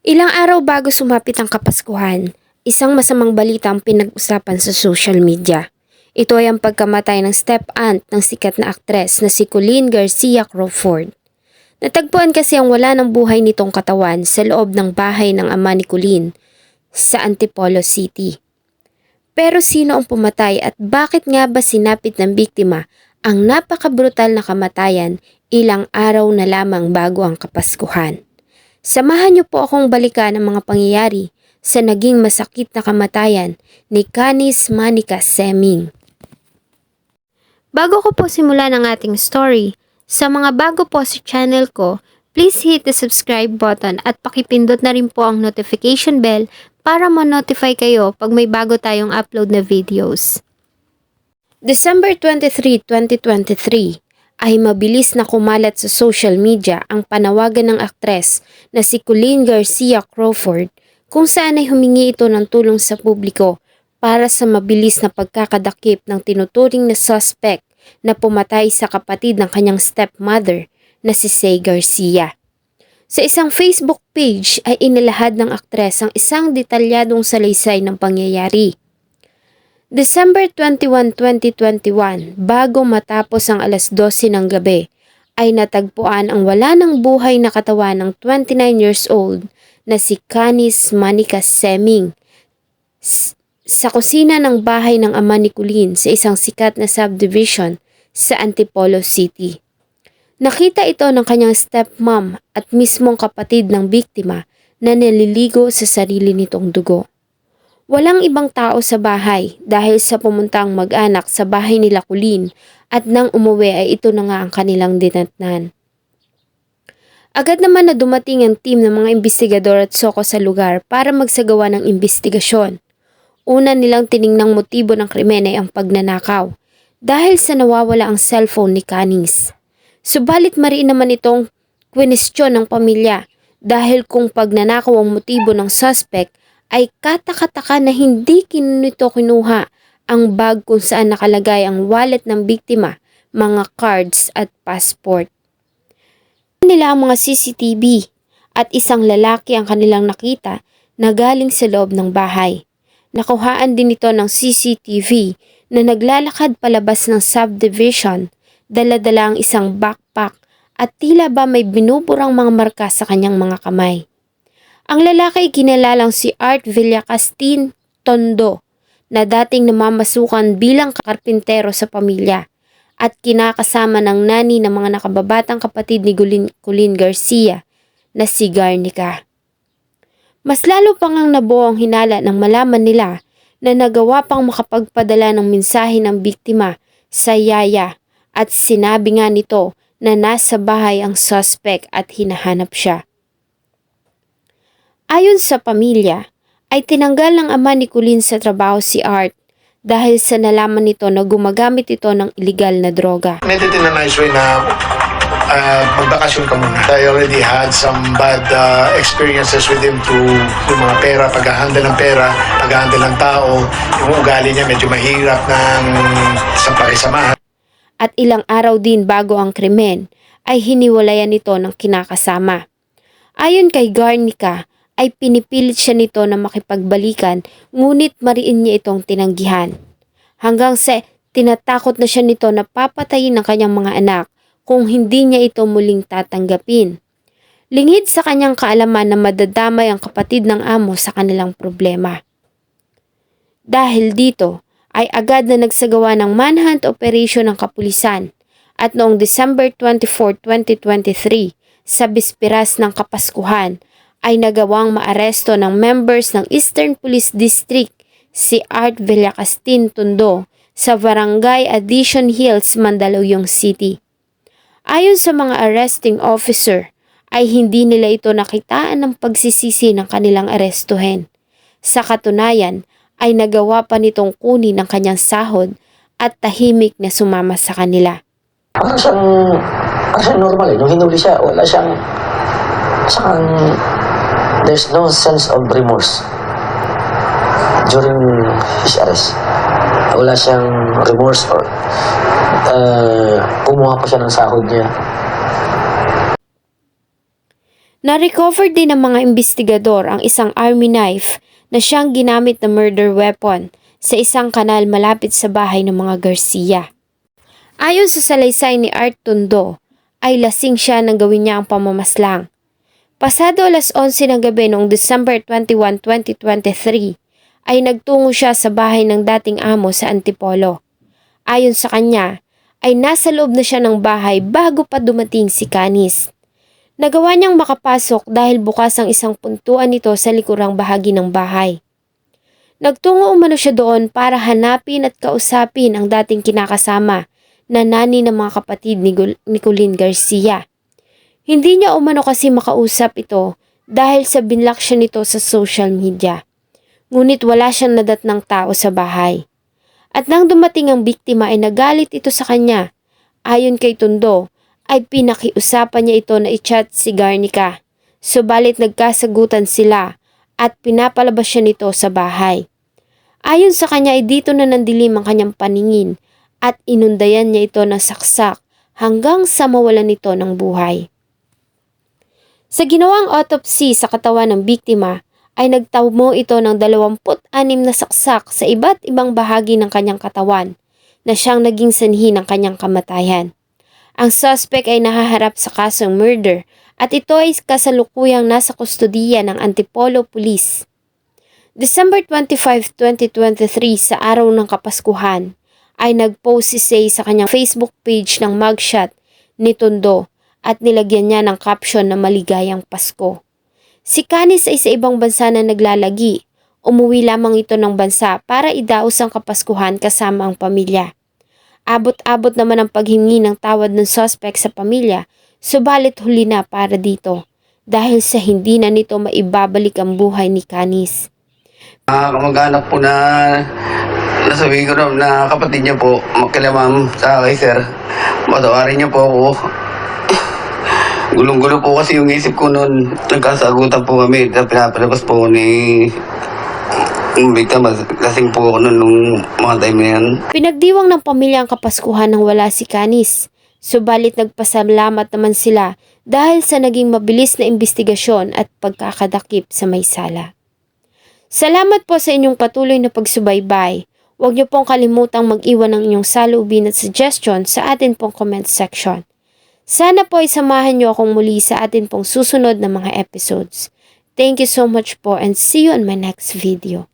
Ilang araw bago sumapit ang Kapaskuhan, isang masamang balita ang pinag-usapan sa social media. Ito ay ang pagkamatay ng step-aunt ng sikat na aktres na si Colleen Garcia Crawford. Natagpuan kasi ang wala ng buhay nitong katawan sa loob ng bahay ng ama ni Colleen sa Antipolo City. Pero sino ang pumatay at bakit nga ba sinapit ng biktima ang napakabrutal na kamatayan ilang araw na lamang bago ang Kapaskuhan? Samahan niyo po akong balikan ang mga pangyayari sa naging masakit na kamatayan ni Canis Manica Seming. Bago ko po simulan ang ating story, sa mga bago po sa channel ko, please hit the subscribe button at pakipindot na rin po ang notification bell para ma-notify kayo pag may bago tayong upload na videos. December 23, 2023 ay mabilis na kumalat sa social media ang panawagan ng aktres na si Colleen Garcia Crawford kung saan ay humingi ito ng tulong sa publiko para sa mabilis na pagkakadakip ng tinuturing na suspect na pumatay sa kapatid ng kanyang stepmother na si Say Garcia. Sa isang Facebook page ay inilahad ng aktres ang isang detalyadong salaysay ng pangyayari. December 21, 2021, bago matapos ang alas 12 ng gabi, ay natagpuan ang wala ng buhay na katawan ng 29 years old na si Canis Manica Seming sa kusina ng bahay ng ama ni Colleen sa isang sikat na subdivision sa Antipolo City. Nakita ito ng kanyang stepmom at mismong kapatid ng biktima na naliligo sa sarili nitong dugo. Walang ibang tao sa bahay dahil sa pumuntang mag-anak sa bahay nila Colleen at nang umuwi ay ito na nga ang kanilang dinatnan. Agad naman na dumating ang team ng mga investigador at soko sa lugar para magsagawa ng investigasyon. Una nilang tiningnang motibo ng krimen ay ang pagnanakaw dahil sa nawawala ang cellphone ni Canis. Subalit mariin naman itong kwenestyon ng pamilya dahil kung pagnanakaw ang motibo ng suspect ay katakataka na hindi nito kinuha ang bag kung saan nakalagay ang wallet ng biktima, mga cards at passport. Nila ang mga CCTV at isang lalaki ang kanilang nakita na galing sa loob ng bahay. Nakuhaan din ito ng CCTV na naglalakad palabas ng subdivision, dala-dala ang isang backpack at tila ba may binuburang mga marka sa kanyang mga kamay. Ang lalaki ay kinalalang si Art Villacastin Tondo na dating namamasukan bilang karpintero sa pamilya at kinakasama ng nani ng mga nakababatang kapatid ni Colleen Garcia na si Garnica. Mas lalo pang ang nabuo ang hinala nang malaman nila na nagawa pang makapagpadala ng mensahe ng biktima sa yaya at sinabi nga nito na nasa bahay ang suspect at hinahanap siya. Ayon sa pamilya, ay tinanggal ng ama ni Colleen sa trabaho si Art dahil sa nalaman nito na gumagamit ito ng illegal na droga. Meant it in a nice way na magbakasyon ka muna. I already had some bad experiences with him to yung mga pera, pag-handle ng pera, pag-handle ng tao. Yung ugali niya medyo mahirap ng sa pakisamahan. At ilang araw din bago ang krimen, ay hiniwalayan nito ng kinakasama. Ayon kay Garnica, ay pinipilit siya nito na makipagbalikan ngunit mariin niya itong tinanggihan. Hanggang sa tinatakot na siya nito na papatayin ng kanyang mga anak kung hindi niya ito muling tatanggapin. Lingid sa kanyang kaalaman na madadamay ang kapatid ng amo sa kanilang problema. Dahil dito ay agad na nagsagawa ng manhunt operation ng kapulisan at noong December 24, 2023 sa bisperas ng Kapaskuhan ay nagawang maaresto ng members ng Eastern Police District si Art Villacastin Tondo sa Barangay Addition Hills, Mandaluyong City. Ayon sa mga arresting officer, ay hindi nila ito nakitaan ng pagsisisi ng kanilang arestuhin. Sa katunayan, ay nagawa pa nitong kunin ang kanyang sahod at tahimik na sumama sa kanila. Parang siyang normal eh. Nung hinuli siya, wala siyang there's no sense of remorse during his arrest. Wala siyang remorse or kumuha pa siya ng sahod niya. Na-recover din ng mga investigador ang isang army knife na siyang ginamit na murder weapon sa isang kanal malapit sa bahay ng mga Garcia. Ayon sa salaysay ni Art Tondo, ay lasing siya nang gawin niya ang pamamaslang. Pasado alas 11 ng gabi noong December 21, 2023, ay nagtungo siya sa bahay ng dating amo sa Antipolo. Ayon sa kanya, ay nasa loob na siya ng bahay bago pa dumating si Canis. Nagawa niyang makapasok dahil bukas ang isang puntuan nito sa likurang bahagi ng bahay. Nagtungo umano siya doon para hanapin at kausapin ang dating kinakasama na nani ng mga kapatid ni Colleen Garcia. Hindi niya umano kasi makausap ito dahil sa binlock siya nito sa social media. Ngunit wala siyang nadatnang tao sa bahay. At nang dumating ang biktima ay nagalit ito sa kanya. Ayon kay Tondo, ay pinakiusapan niya ito na i-chat si Garnica. Subalit nagkasagutan sila at pinapalabas siya nito sa bahay. Ayon sa kanya ay dito na nandilim ang kanyang paningin at inundayan niya ito ng saksak hanggang sa mawalan nito ng buhay. Sa ginawang autopsy sa katawan ng biktima ay nagtamo ito ng 26 na saksak sa iba't ibang bahagi ng kanyang katawan na siyang naging sanhi ng kanyang kamatayan. Ang suspect ay nahaharap sa kasong murder at ito ay kasalukuyang nasa kustodiya ng Antipolo Police. December 25, 2023 sa araw ng Kapaskuhan ay nag-post si Say sa kanyang Facebook page ng mugshot ni Tondo at nilagyan niya ng caption na maligayang Pasko. Si Canis ay sa ibang bansa na naglalagi. Umuwi lamang ito ng bansa para idaos ang Kapaskuhan kasama ang pamilya. Abot-abot naman ang paghingi ng tawad ng suspect sa pamilya, subalit huli na para dito dahil sa hindi na nito maibabalik ang buhay ni Canis. Kamag-anak po na nasabi ko na kapatid niya po, kila ma'am sa kay sir, matawarin niyo po ako. Gulong-gulo po kasi yung isip ko noon, nagkasagutan po kami, pinapalabas po ni biktima, lasing po ako noon nung mga time na yan. Pinagdiwang ng pamilya ang Kapaskuhan nang wala si Canis, subalit nagpasalamat naman sila dahil sa naging mabilis na investigasyon at pagkakadakip sa may sala. Salamat po sa inyong patuloy na pagsubaybay. Huwag niyo pong kalimutang mag-iwan ng inyong saloobin at suggestion sa atin pong comment section. Sana po ay samahan niyo akong muli sa atin pong susunod na mga episodes. Thank you so much po and see you on my next video.